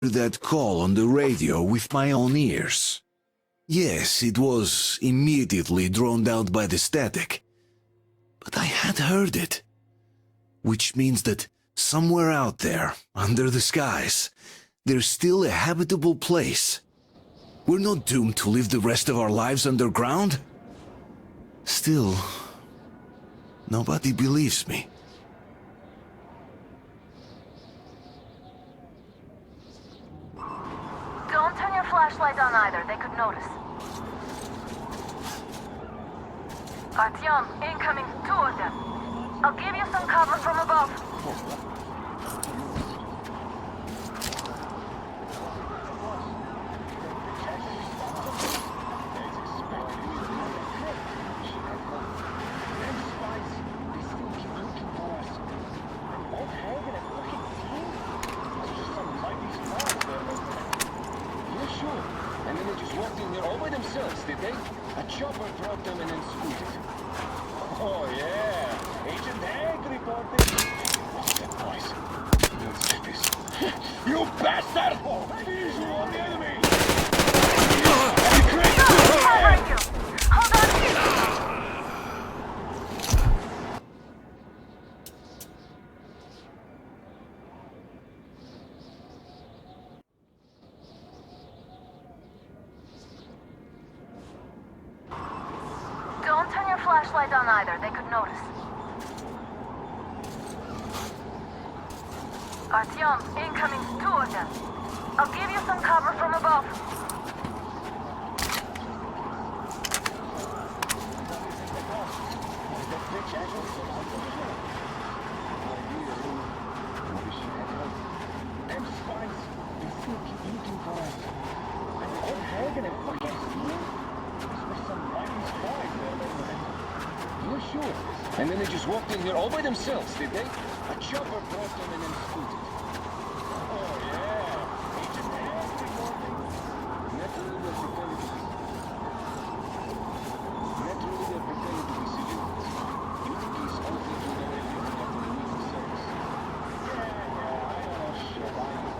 that call on the radio with my own ears. Yes, it was immediately drowned out by the static, but I had heard it, which means that somewhere out there, under the skies, there's still a habitable place. We're not doomed to live the rest of our lives underground. Still, nobody believes me. Don't turn your flashlight on either, they could notice. Artyom, incoming, 2 of them. I'll give you some cover from above. Don't turn your flashlight on either, they could notice. Artyom, incoming, 2 of them. I'll give you some cover from above. And then they just walked in here all by themselves, did they? A chopper brought them and then scooted. Oh, yeah. Agent Hank reporting. Naturally, they're pretending to be civilians. You think he's all thinking that everything after the week of service? Yeah, I know, shit, I know.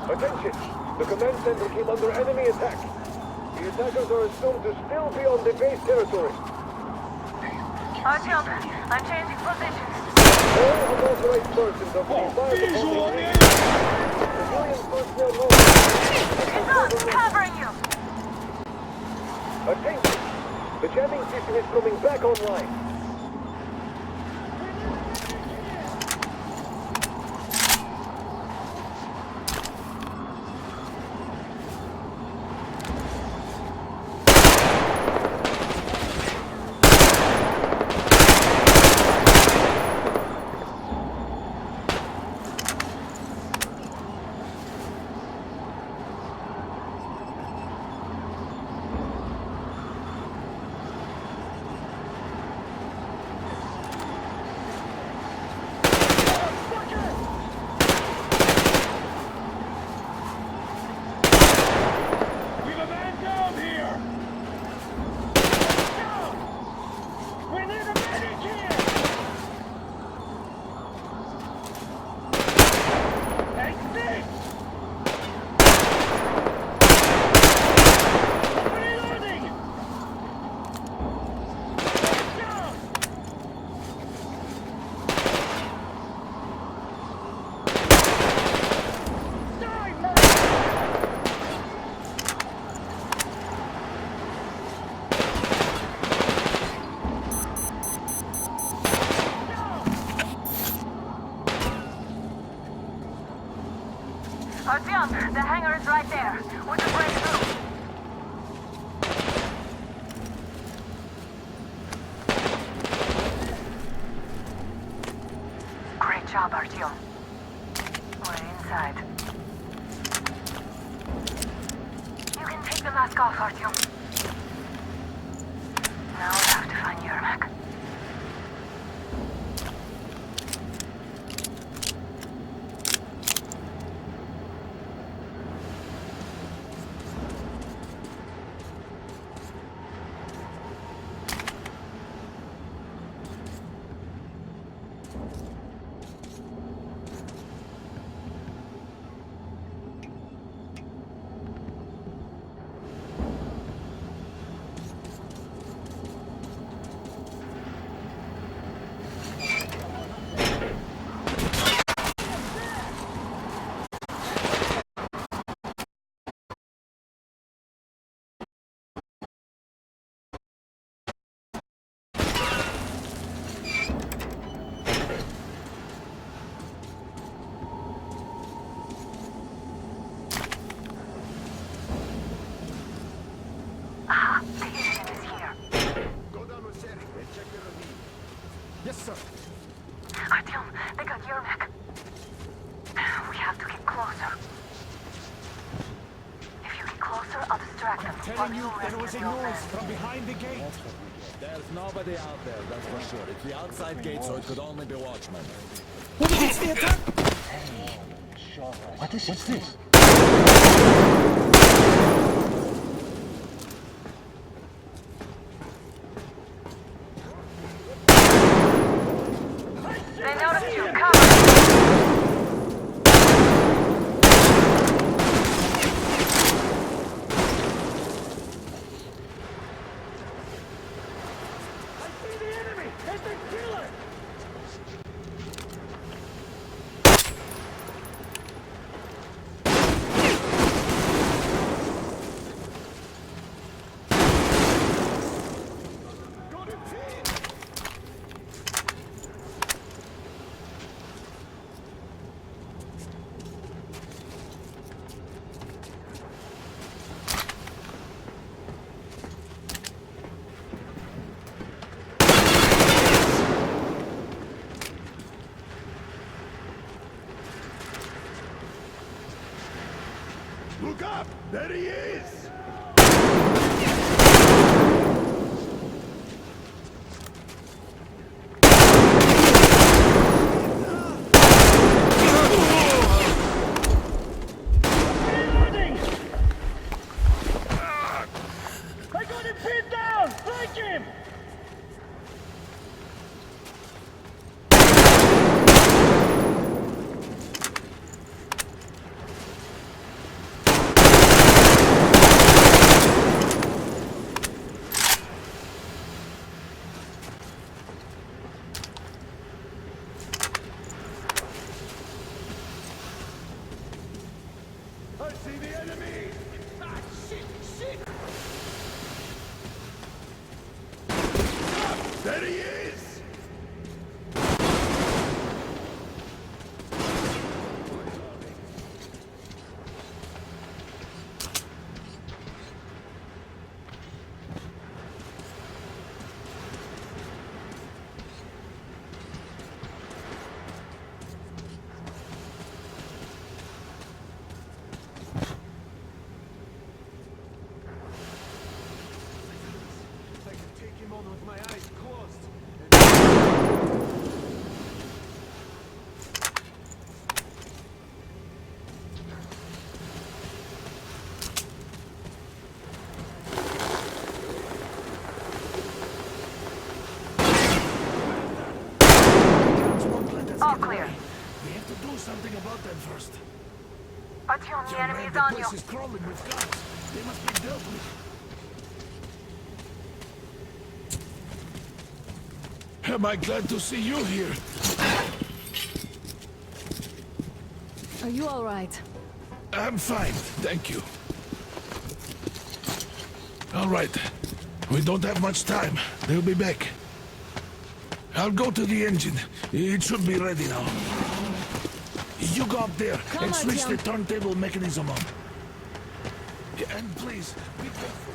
Attention! The command center came under enemy attack. The attackers are assumed to still be on the base territory. Artyom, I'm changing positions. All unauthorized persons are being fired upon the enemy. Civilian personnel know. It's us, covering you. Attention! The jamming system is coming back online. Artyom, the hangar is right there. We can break through. Great job, Artyom. We're inside. You can take the mask off, Artyom. Now we have to find Yermak. Aha, the Indian is here. Go down with Sherry and check your ravine. Yes, sir. Artyom, they got Yermak. We have to get closer. If you get closer, I'll distract them. Telling you, there was a noise from behind the gate. There's nobody out there, that's for sure. It's the outside gate, so it could only be watchmen. What is the attack? What's this? They noticed you. Cover! Look up! There he is! I got him pinned down! Flank him! All clear. We have to do something about them first. Artyom, the Young enemy man, is the on you. place is crawling with guns. They must be dealt with. Am I glad to see you here? Are you all right? I'm fine, thank you. All right. We don't have much time. They'll be back. I'll go to the engine. It should be ready now. You go up there Come and on, switch the Tim. turntable mechanism on. Yeah, and please, be careful.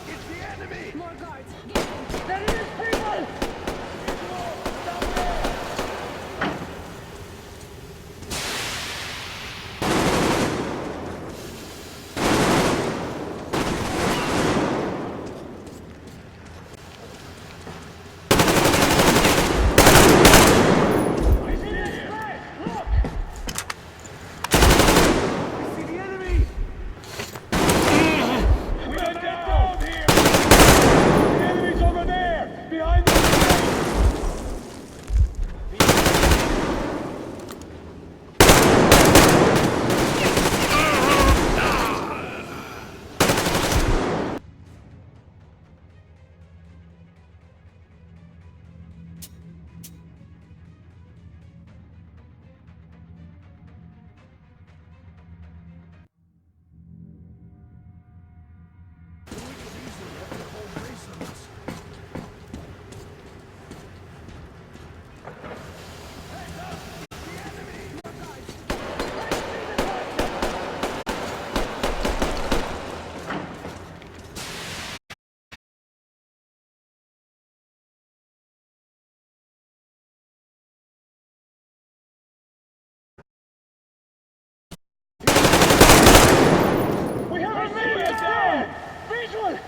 It's the enemy! More guards. There it is, people! We have a man down! Visual!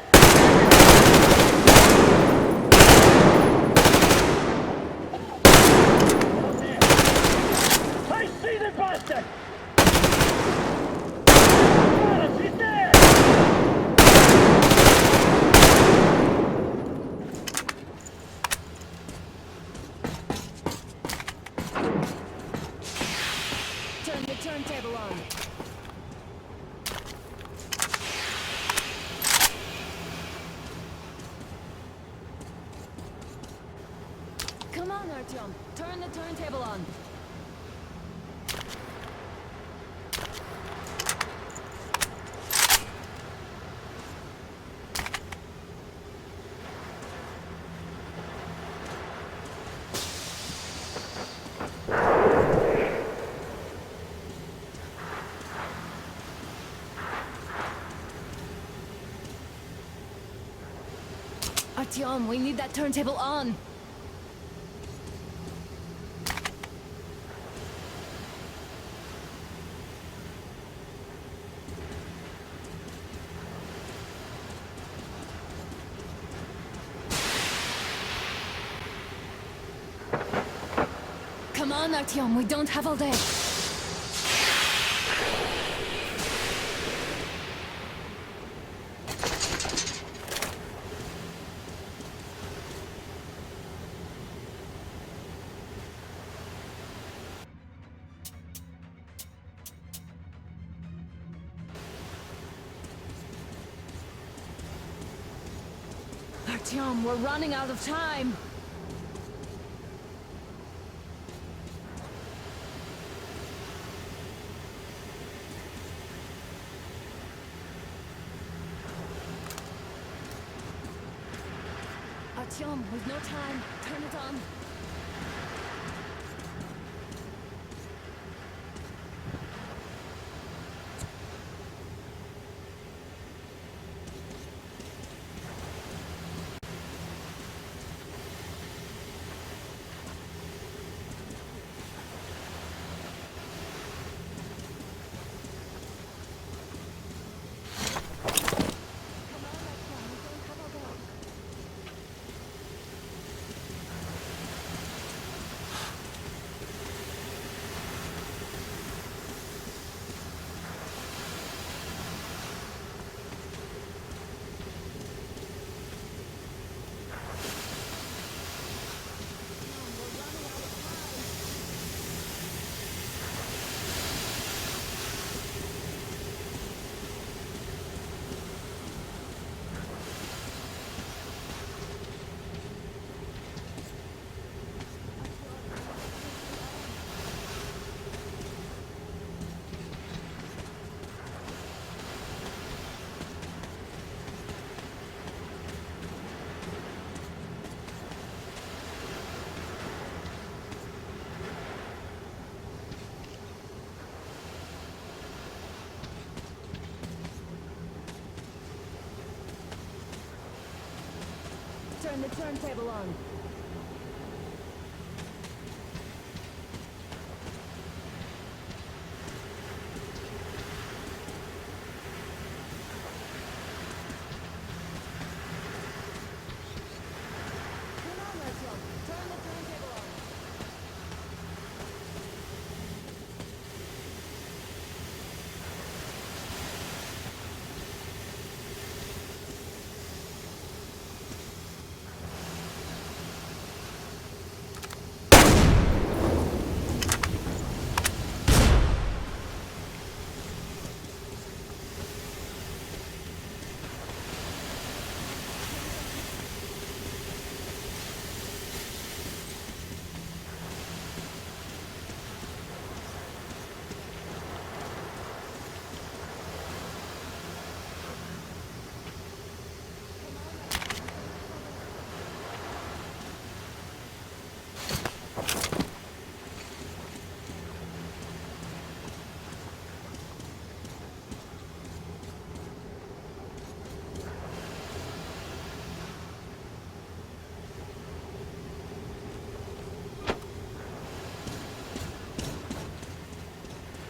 I see the bastard! Yes, he's there! Turn the turntable on. Come on, Artyom. Turn the turntable on. Artyom, we need that turntable on. Come on, Artyom, we don't have all day. Artyom, we're running out of time. Artyom, we've no time. Turn it on. Come on, Artyom, we don't have all day. turn the turntable on. Come on, Artyom. Turn the turntable on.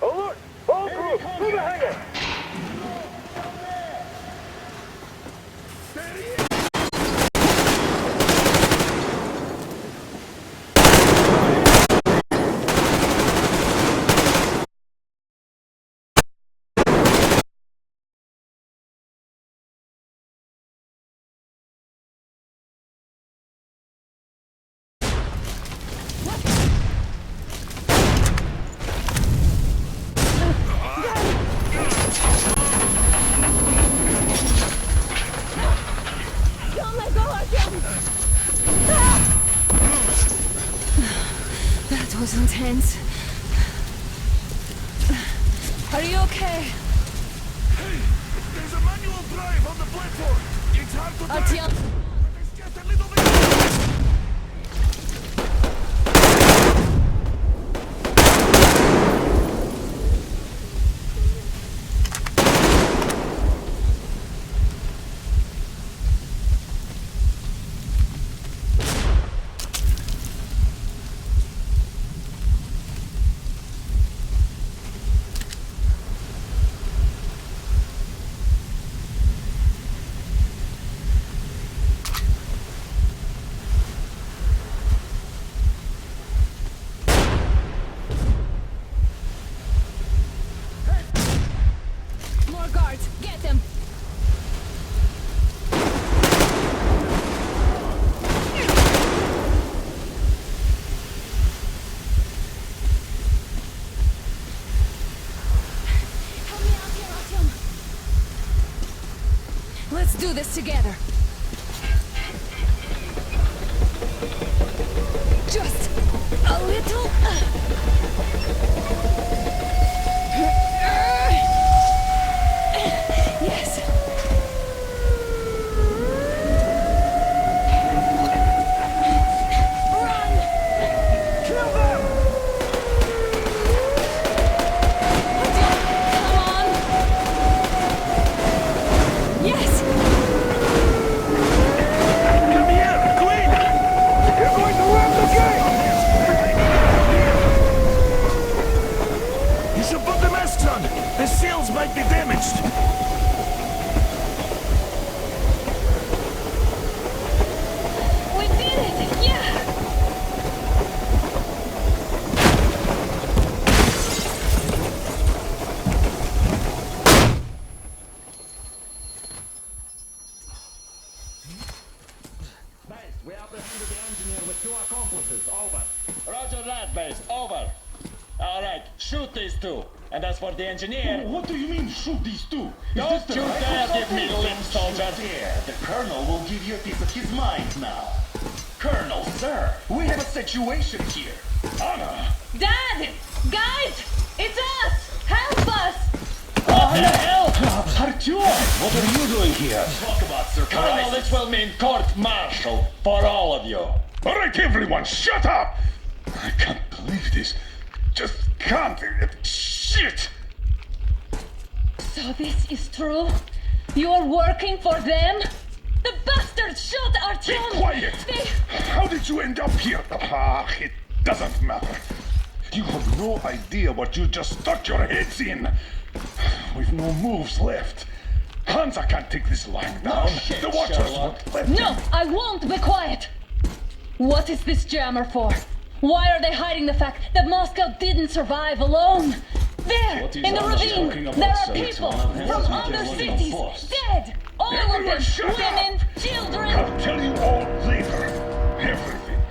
Alert! All crew, through the hangar! Don't let go, Artyom! Ah! That was intense. Are you okay? Hey, there's a manual drive on the platform. It's hard to drive. Artyom! But it's just a little bit. More guards! Get them! Help me out here, Artyom! Let's do this together! Just a little... Yes. Run! Kill them! Come on! Yes! Come here, Queen. You're going to ram the gate! You should put the masks on. The seals might be damaged. We did it! Yeah! Base, we apprehended the engineer with 2 accomplices. Over. Roger that, base. Over. All right, shoot these two. And as for the engineer, What do you mean, shoot these two? don't you dare give me lip, soldier. There, the Colonel will give you a piece of his mind now. Colonel, sir, we have a situation here. Anna! Dad! Guys! It's us! Help us! What the hell? Artyom, what are you doing here? Talk about Colonel, surprise. this will mean court-martial for all of you. All right, everyone, shut up! I can't believe this. Just can't. Shit! So this is true? You're working for them? The bastards shot Be Artyom! quiet! They... How did you end up here? It doesn't matter. You have no idea what you just stuck your heads in. We've no moves left. Hansa can't take this lying down. shit, The Watchers Sherlock. won't let No, him. I won't be quiet! What is this jammer for? Why are they hiding the fact that Moscow didn't survive alone? There, What is in the Anna talking ravine, about, there are sir? It's people one of his from that other is working on cities, force. dead! All of Everyone them, shut up! women, children! I'll tell you all later. Everything.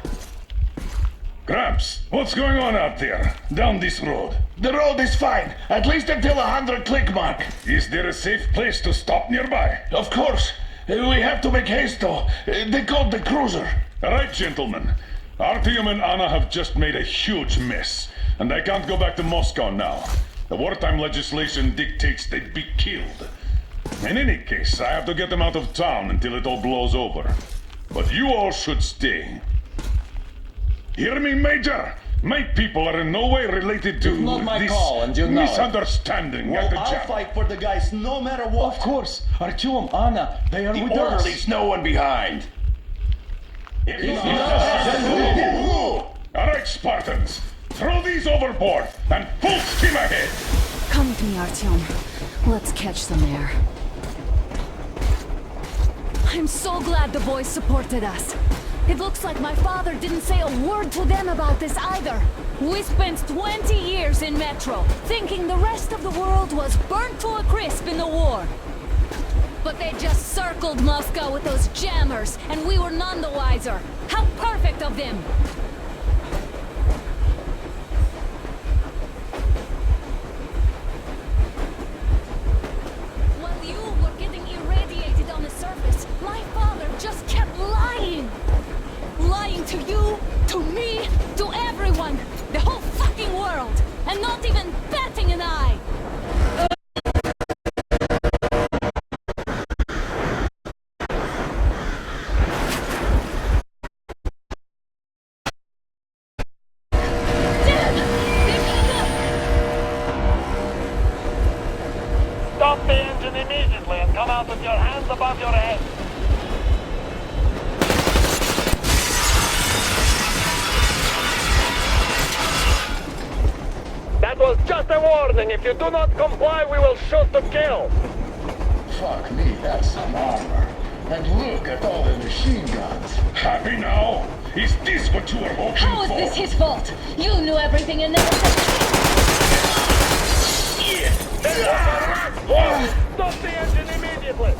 Gramps, what's going on out there? Down this road? The road is fine, at least until 100 click mark. Is there a safe place to stop nearby? Of course. We have to make haste though. They called the cruiser. All right, gentlemen. Artyom and Anna have just made a huge mess, and they can't go back to Moscow now. The wartime legislation dictates they'd be killed. In any case, I have to get them out of town until it all blows over. But you all should stay. Hear me, Major? My people are in no way related to It's not my this call, and you know it. misunderstanding Well, at the I'll jam. fight for the guys no matter what. Of course, Artyom, Anna, they are The with orderlies, us. no one behind. All right, Spartans. Throw these overboard and full steam ahead. Come with me, Artyom. Let's catch some air. I'm so glad the boys supported us. It looks like my father didn't say a word to them about this either. We spent 20 years in Metro, thinking the rest of the world was burnt to a crisp in the war. But they just circled Moscow with those jammers, and we were none the wiser. How perfect of them! While you were getting irradiated on the surface, my father just kept lying! Lying to you, to me, to everyone! The whole fucking world! And not even batting an eye! Damn! They picked up! Stop the engine immediately and come out with your hands above your head. That was just a warning. If you do not comply, we will shoot to kill. Fuck me, that's some armor. And look at all the machine guns. Happy now? Is this what you were hoping How is for? this his fault? You knew everything and never said Stop the engine immediately.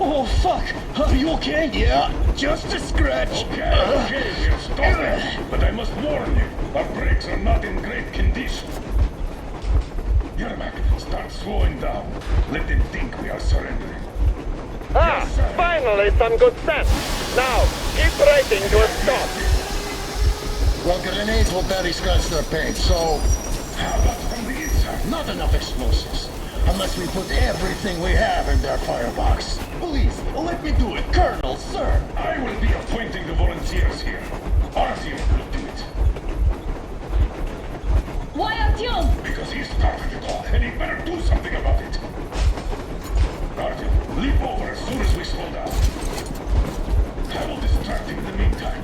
Oh, fuck! Are you okay? Yeah, just a scratch. Okay, we'll stop it. But I must warn you, our brakes are not in great condition. Yermak, start slowing down. Let them think we are surrendering. Yes, sir. Finally some good sense. Now, keep braking to a stop. Well, grenades will barely scratch their paint, so How about from the inside? not enough explosives. Unless we put everything we have in their firebox. Please, let me do it. Colonel, sir! I will be appointing the volunteers here. Artyom will do it. Why Artyom? Because he started it all, and he better do something about it. Artyom, leap over as soon as we slow down. I will distract him in the meantime.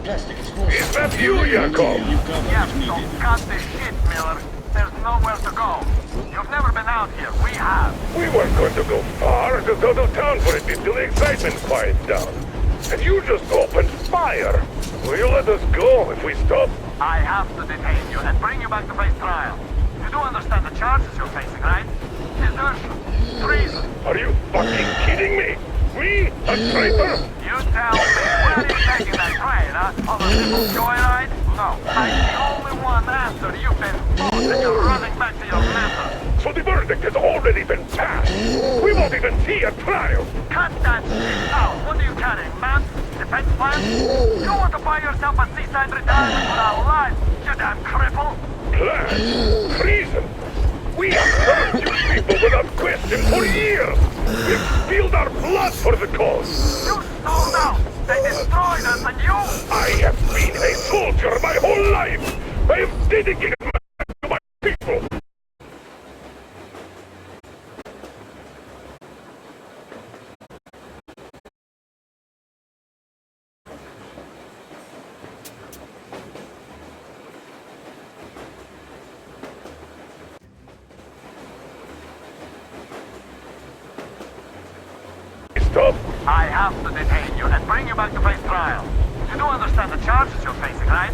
Plastic explosives. Is that you, Yakov? Yes, so cut the shit, Miller. There's nowhere to go. You've never been out here. We have. We weren't going to go far, just out of town for a bit till the excitement quiets down. And you just opened fire. Will you let us go if we stop? I have to detain you and bring you back to face trial. You do understand the charges you're facing, right? Desertion, treason. Are you fucking kidding me? Me? A traitor? You tell me, where are you taking that train, huh? On a simple joyride? No. I'm the only one after you've been told and you're running back to your method. So the verdict has already been passed. We won't even see a trial. Cut that shit out. What are you carrying, maps? Defense plans? You want to buy yourself a seaside retirement without life, you damn cripple? Plan? Treason? We have served you people without question for years. We've spilled our blood for the cause. You sold out. They destroyed us and you... I have been a soldier my whole life. I have dedicated myself to my people. up? I have to detain you and bring you back to face trial. You do understand the charges you're facing, right?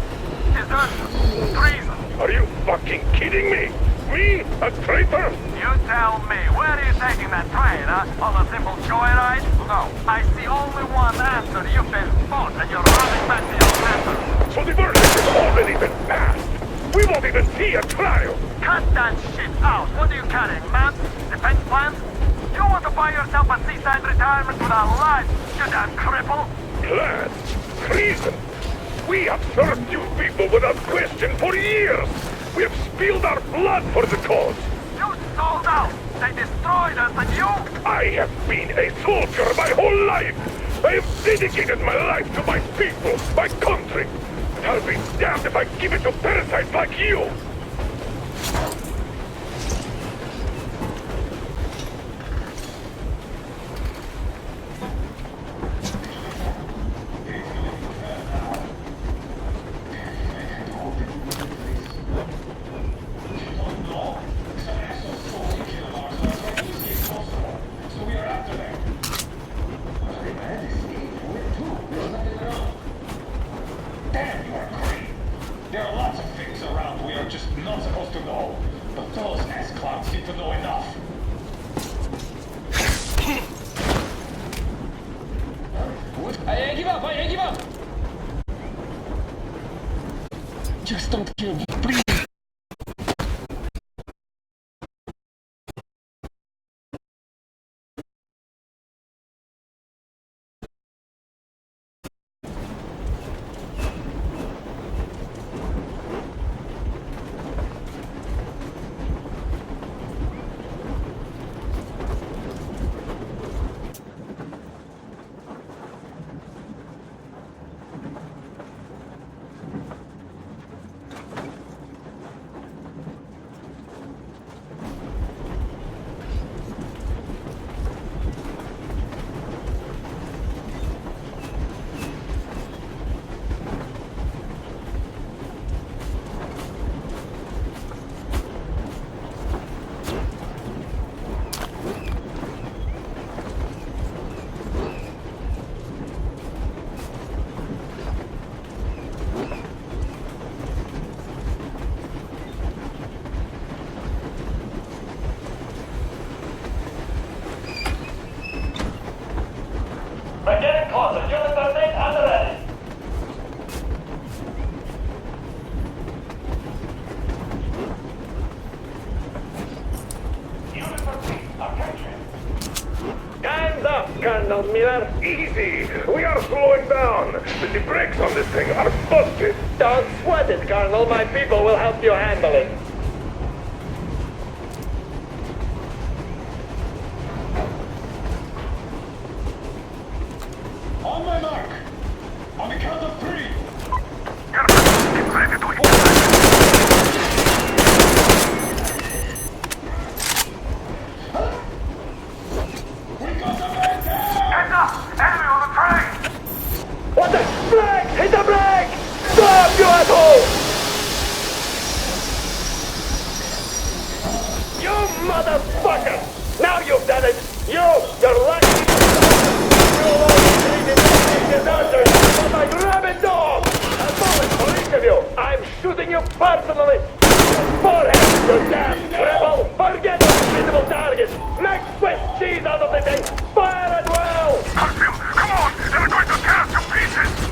Desertion, treason. Are you fucking kidding me? Me? A traitor? You tell me, where are you taking that train, huh? On a simple joyride? No, I see only one answer. You've been fought and you're running back to your master. So the verdict has already been passed. We won't even see a trial. Cut that shit out. What are you carrying, maps? Defense plans? You want to buy yourself a seaside retirement without life, you damn cripple? Plans? Treason? We have served you people without question for years. We have spilled our blood for the cause. You sold out. They destroyed us and you... I have been a soldier my whole life. I have dedicated my life to my people, my country. I'll be damned if I give it to parasites like you. Damn, you are crazy. There are lots of things around we are just not supposed to know. But those ass clowns seem to know enough. I ain't give up, I ain't give up! Just don't kill me, please! We're getting closer. Unit 13 and ready. Unit 13, attention. Hands up, Colonel Miller. Easy. We are slowing down. The brakes on this thing are busted. Don't sweat it, Colonel. My people will help you handle it. On my mark. On the count of 3. Get ready to ignite. We got the man down! Heads up! Enemy on the train! What the? Brake! Hit the brake! Stop, you asshole! You motherfucker! Now you've done it! You're lucky! You'll all be deserters for my rabid dog! A bullet for each of you! I'm shooting you personally! Forehead, you damn rebel! Forget those invisible targets! Make Swiss cheese out of the thing! Fire at will! Harfield, come on! They're going to tear us to pieces!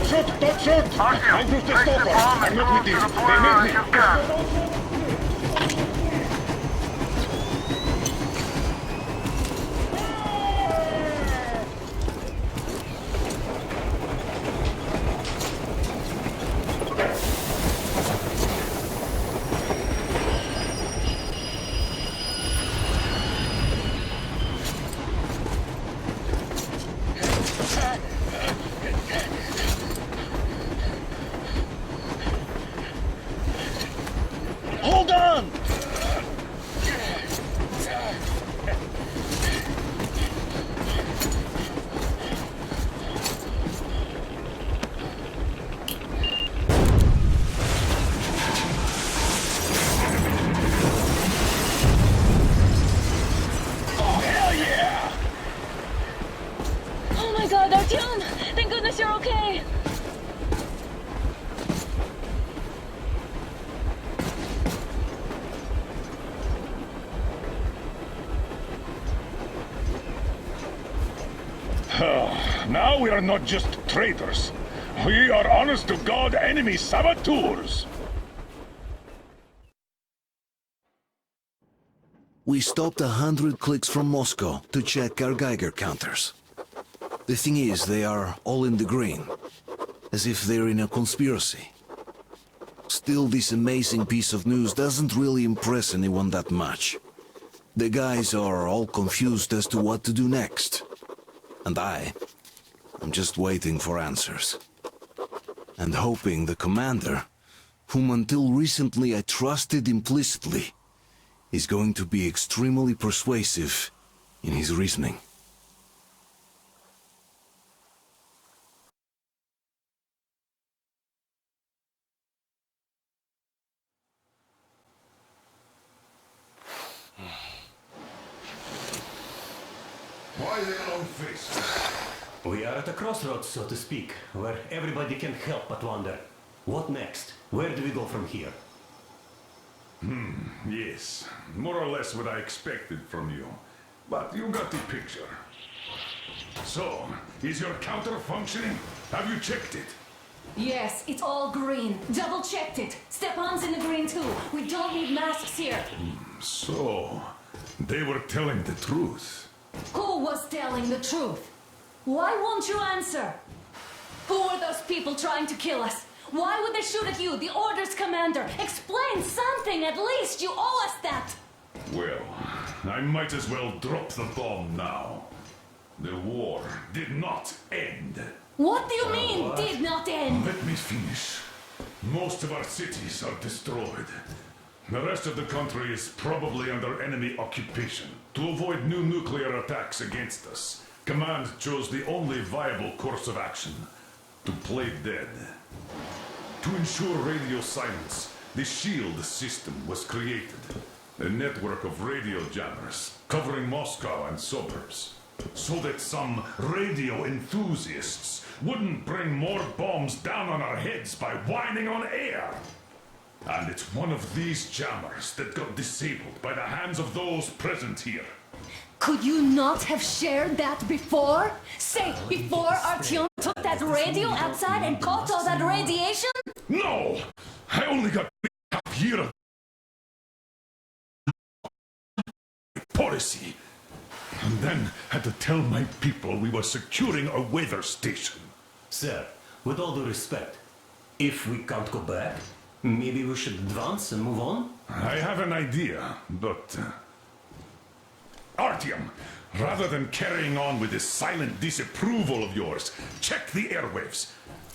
Don't shoot! Don't shoot! I'm just a stalker. I'm not with you. They need me. You can. Hold on! Oh my god, Artyom! Thank goodness you're okay! Now we are not just traitors. We are honest-to-God enemy saboteurs. We stopped 100 clicks from Moscow to check our Geiger counters. The thing is, they are all in the green, as if they're in a conspiracy. Still, this amazing piece of news doesn't really impress anyone that much. The guys are all confused as to what to do next. And I'm just waiting for answers. And hoping the commander, whom until recently I trusted implicitly, is going to be extremely persuasive in his reasoning. Why the long face? We are at a crossroads, so to speak, where everybody can help but wonder. What next? Where do we go from here? Yes, more or less what I expected from you. But you got the picture. So, is your counter functioning? Have you checked it? Yes, it's all green. Double checked it. Stepan's in the green too. We don't need masks here. So, they were telling the truth. Who was telling the truth? Why won't you answer? Who were those people trying to kill us? Why would they shoot at you, the Order's commander? Explain something, at least. You owe us that. Well, I might as well drop the bomb now. The war did not end. What do you mean, did not end? Let me finish. Most of our cities are destroyed. The rest of the country is probably under enemy occupation. To avoid new nuclear attacks against us, Command chose the only viable course of action: to play dead. To ensure radio silence, the SHIELD system was created. A network of radio jammers covering Moscow and suburbs. So that some radio enthusiasts wouldn't bring more bombs down on our heads by whining on air. And it's one of these jammers that got disabled by the hands of those present here. Could you not have shared that before? Say, before Artyom took that radio outside and caught all that radiation? No! I only got half year of policy. And then had to tell my people we were securing a weather station. Sir, with all due respect, if we can't go back, maybe we should advance and move on? I have an idea, but... Artyom, rather than carrying on with this silent disapproval of yours, check the airwaves.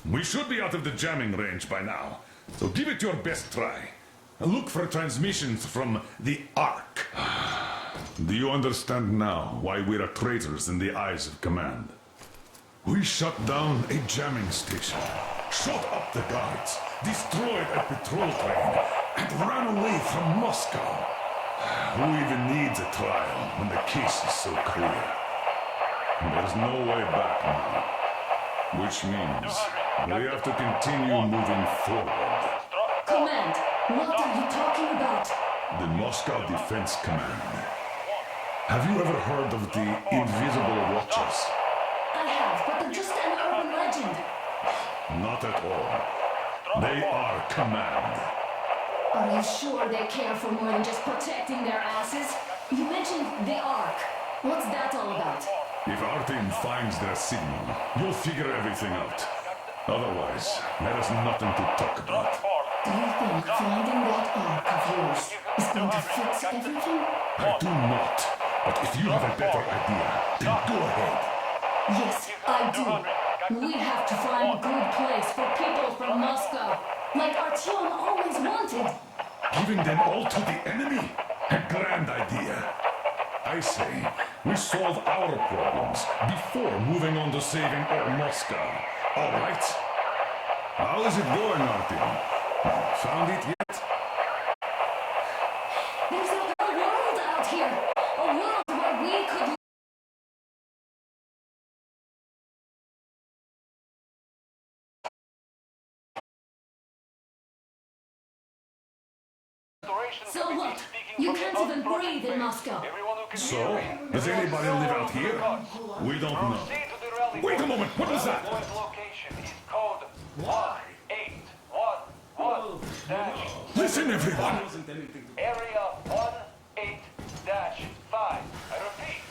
We should be out of the jamming range by now, so give it your best try. Look for transmissions from the Ark. Do you understand now why we are traitors in the eyes of Command? We shut down a jamming station, shot up the guards, destroyed a patrol train, and ran away from Moscow. Who even needs a trial when the case is so clear? There's no way back now. Which means we have to continue moving forward. Command, what are you talking about? The Moscow Defense Command. Have you ever heard of the Invisible Watchers? I have, but they're just an urban legend. Not at all. They are command. Are you sure they care for more than just protecting their asses? You mentioned the Ark. What's that all about? If our team finds their signal, you'll figure everything out. Otherwise, there is nothing to talk about. Do you think finding that Ark of yours is going to fix everything? I do not. But if you have a better idea, then go ahead. Yes, I do. We have to find a good place for people from Moscow, like Artyom always wanted. Giving them all to the enemy? A grand idea. I say, we solve our problems before moving on to saving all Moscow. All right? How is it going, Artyom? Found it yet? There's a whole world out here. A world where we could... So what? You can't even breathe in Moscow. So, does anybody live out here? We don't know. Wait a moment, what was that? Location is code 1811-. Listen, everyone! Area 18-5. I repeat,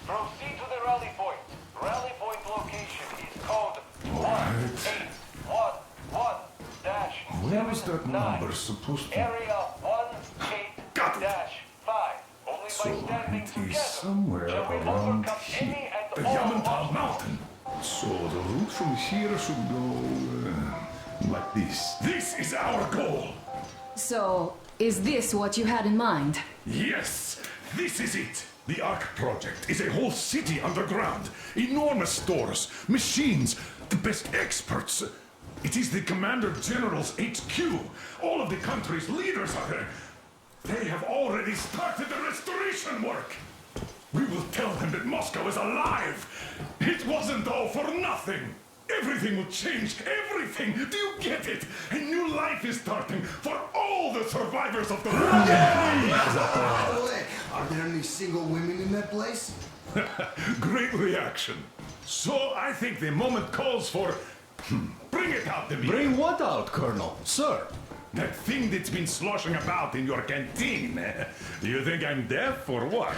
proceed to the rally point. Rally point location is code 1811-79. Where was that number supposed to be? Area Got it. 18-5. Only So by standing it is together somewhere shall we around overcome any here. and The all Yamantau Mountain. So the route from here should go like this. This is our goal. So, is this what you had in mind? Yes, this is it. The Ark Project is a whole city underground. Enormous stores, machines, the best experts. It is the Commander General's HQ. All of the country's leaders are there. They have already started the restoration work. We will tell them that Moscow is alive. It wasn't all for nothing. Everything will change. Everything. Do you get it? A new life is starting for all the survivors of the war. By the way, are there any single women in that place? Great reaction. So I think the moment calls for... Bring it out to me. Bring what out, Colonel? Sir? That thing that's been sloshing about in your canteen. Do you think I'm deaf or what?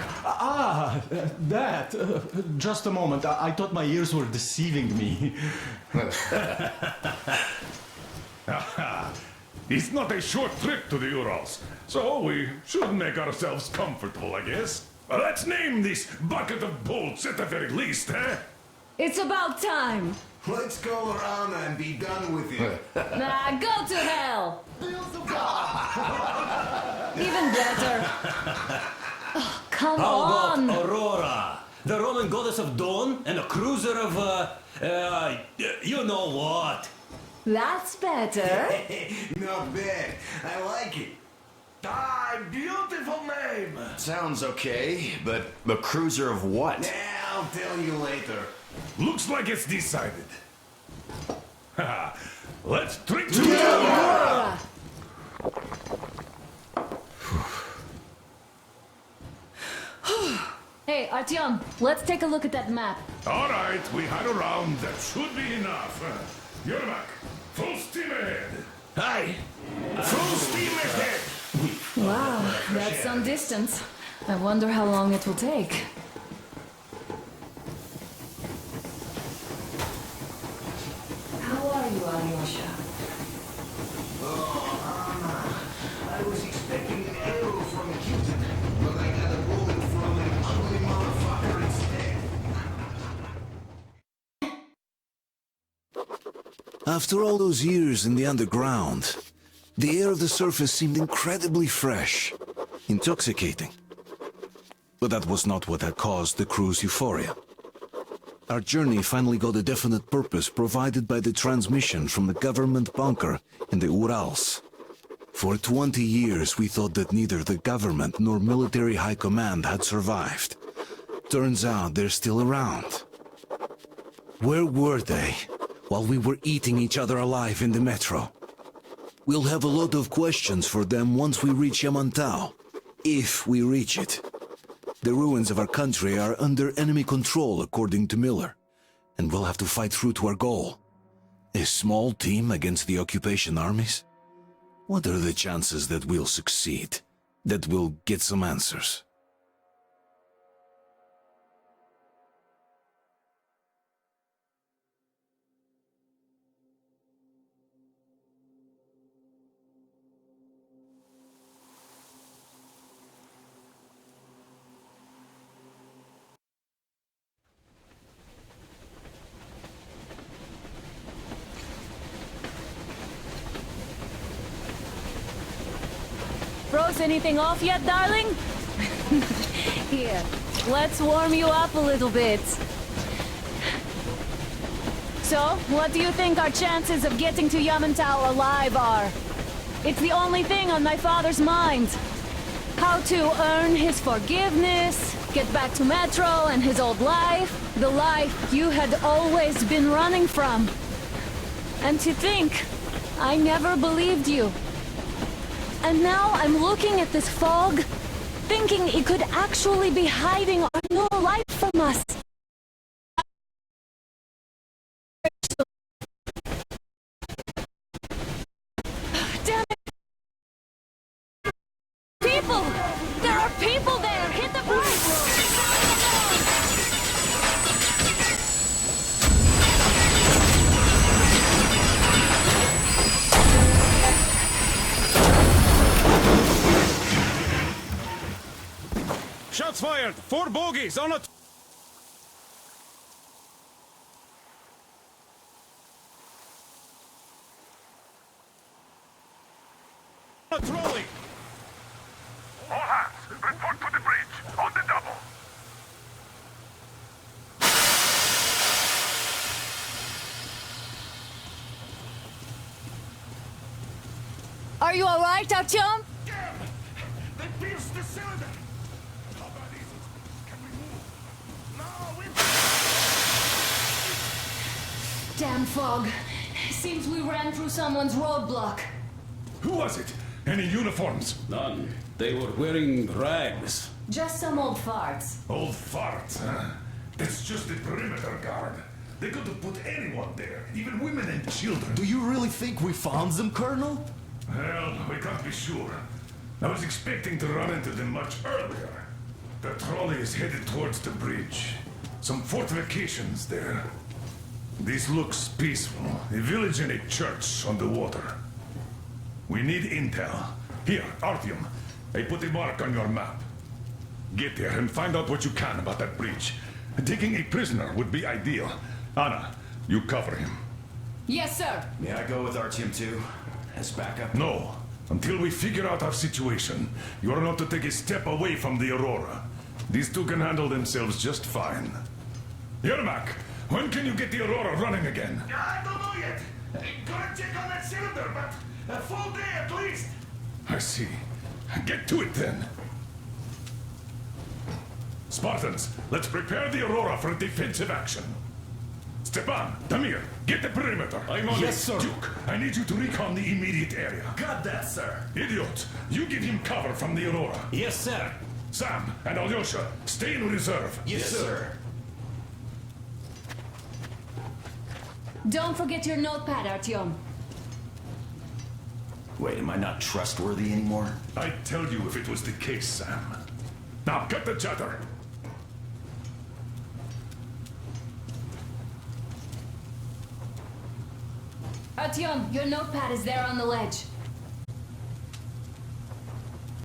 That. Just a moment. I thought my ears were deceiving me. It's not a short trip to the Urals, so we should make ourselves comfortable, I guess. Let's name this bucket of bolts at the very least, eh? It's about time. Let's call her Anna and be done with it. Nah, go to hell. Even better. Oh, come How on. about Aurora? The Roman goddess of dawn and a cruiser of, you know what? That's better. Not bad. I like it. Ah, beautiful name. Sounds okay, but the cruiser of what? I'll tell you later. Looks like it's decided. Let's drink to Aurora. Hey, Artyom, let's take a look at that map. All right, we had a round. That should be enough. Yermak, full steam ahead. Aye. Full steam ahead. Wow, that's some distance. I wonder how long it will take. How are you, Alyosha? I was expecting an arrow from a Cupid, but I got a bullet from an ugly motherfucker instead. After all those years in the underground, the air of the surface seemed incredibly fresh, intoxicating. But that was not what had caused the crew's euphoria. Our journey finally got a definite purpose provided by the transmission from the government bunker in the Urals. For 20 years we thought that neither the government nor military high command had survived. Turns out they're still around. Where were they while we were eating each other alive in the metro? We'll have a lot of questions for them once we reach Yamantau, if we reach it. The ruins of our country are under enemy control, according to Miller, and we'll have to fight through to our goal. A small team against the occupation armies? What are the chances that we'll succeed? That we'll get some answers? Froze anything off yet, darling? Here, let's warm you up a little bit. So, what do you think our chances of getting to Yamantau alive are? It's the only thing on my father's mind. How to earn his forgiveness, get back to Metro and his old life, the life you had always been running from. And to think, I never believed you. And now I'm looking at this fog, thinking it could actually be hiding our new life from us. Damn it! People! There are people there! Hit the brakes! Shots fired! 4 bogies on a... trolley! All hands, report to the bridge, on the double. Are you alright, Artyom? Damn! They pierced the cylinder! How bad is it? Can we move? No, we... Damn fog. Seems we ran through someone's roadblock. Who was it? Any uniforms? None. They were wearing rags. Just some old farts. Old farts, huh? That's just the perimeter guard. They could have put anyone there, even women and children. Do you really think we found them, Colonel? Well, we can't be sure. I was expecting to run into them much earlier. The trolley is headed towards the bridge. Some fortifications there. This looks peaceful. A village and a church on the water. We need intel. Here, Artyom. I put a mark on your map. Get there and find out what you can about that bridge. Taking a prisoner would be ideal. Anna, you cover him. Yes, sir. May I go with Artyom too? As backup? No. Until we figure out our situation, you are not to take a step away from the Aurora. These two can handle themselves just fine. Yermak, when can you get the Aurora running again? I don't know yet. Gotta check on that cylinder, but a full day at least. I see. Get to it then. Spartans, let's prepare the Aurora for a defensive action. Stepan, Damir, get the perimeter. I'm on Yes, it. sir. Duke, I need you to recon the immediate area. Got that, sir. Idiot, you give him cover from the Aurora. Yes, sir. Sam and Alyosha, stay in reserve. Yes, sir. Don't forget your notepad, Artyom. Wait, am I not trustworthy anymore? I'd tell you if it was the case, Sam. Now, cut the chatter. Artyom, your notepad is there on the ledge.